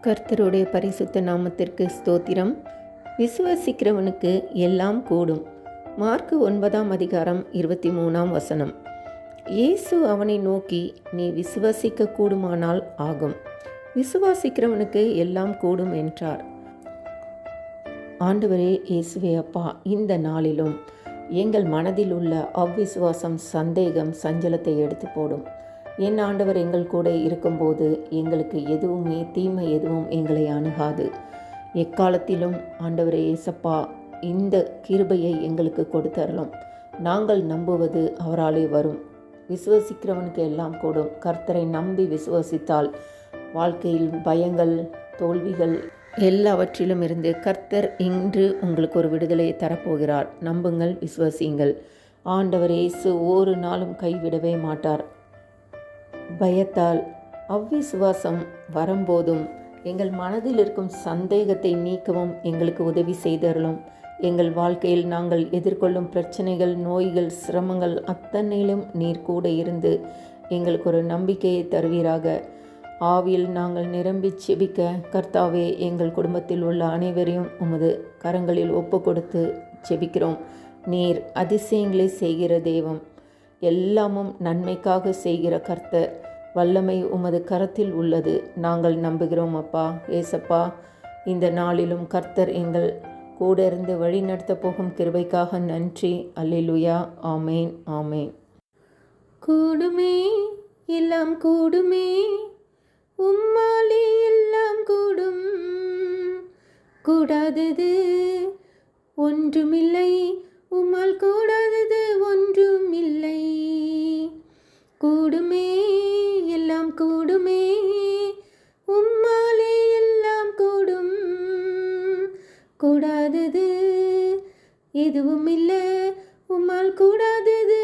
கர்த்தருடைய பரிசுத்த நாமத்திற்கு ஸ்தோத்திரம். விசுவசிக்கிறவனுக்கு எல்லாம் கூடும். மார்க்கு 9:23. இயேசு அவனை நோக்கி, நீ விசுவசிக்க கூடுமானால் ஆகும், விசுவாசிக்கிறவனுக்கு எல்லாம் கூடும் என்றார். ஆண்டவரே இயேசுவே அப்பா, இந்த நாளிலும் எங்கள் மனதில் உள்ள அவ்விசுவாசம், சந்தேகம், சஞ்சலத்தை எடுத்து போடும். என் ஆண்டவர் எங்கள் கூட இருக்கும்போது எங்களுக்கு எதுவுமே தீமை எதுவும் எங்களை அணுகாது. எக்காலத்திலும் ஆண்டவரே இயேசப்பா, இந்த கிருபையை எங்களுக்கு கொடுத்தரலும். நாங்கள் நம்புவது அவராலே வரும். விசுவசிக்கிறவனுக்கு எல்லாம் கூடும். கர்த்தரை நம்பி விசுவசித்தால் வாழ்க்கையில் பயங்கள், தோல்விகள் எல்லாவற்றிலும் இருந்து கர்த்தர் இன்று உங்களுக்கு ஒரு விடுதலையை தரப்போகிறார். நம்புங்கள், விசுவசியுங்கள். ஆண்டவர் இயேசு ஒரு நாளும் கைவிடவே மாட்டார். பயத்தால், அவ்விசுவாசம் வரும்போதும் எங்கள் மனதில் இருக்கும் சந்தேகத்தை நீக்கவும் எங்களுக்கு உதவி செய்தரலும். எங்கள் வாழ்க்கையில் நாங்கள் எதிர்கொள்ளும் பிரச்சனைகள், நோய்கள், சிரமங்கள் அத்தனையிலும் நீர் கூட இருந்து எங்களுக்கு ஒரு நம்பிக்கையை தருவீராக. ஆவியில் நாங்கள் நிரம்பி செபிக்க கர்த்தாவே, எங்கள் குடும்பத்தில் உள்ள அனைவரையும் உமது கரங்களில் ஒப்பு கொடுத்து செபிக்கிறோம். நீர் அதிசயங்களை செய்கிற தெய்வம், எல்லாமும் நன்மைக்காக செய்கிற கர்த்தர். வல்லமை உமது கரத்தில் உள்ளது. நாங்கள் நம்புகிறோம் அப்பா. ஏசப்பா, இந்த நாளிலும் கர்த்தர் எங்கள் கூட இருந்து வழி நடத்த போகும் கிருபைக்காக நன்றி. அல்லேலூயா. ஆமேன், ஆமேன். கூடுமே, எல்லாம் கூடுமே, உம்மாலே எல்லாம் கூடும். கூடாதது ஒன்றுமில்லை, உம்மால் கூடாதது ஒன்றும் இல்லை. கூடுமே, எல்லாம் கூடுமே, உம்மாலே எல்லாம் கூடும். கூடாதது எதுவும் இல்லை, உம்மால் கூடாதது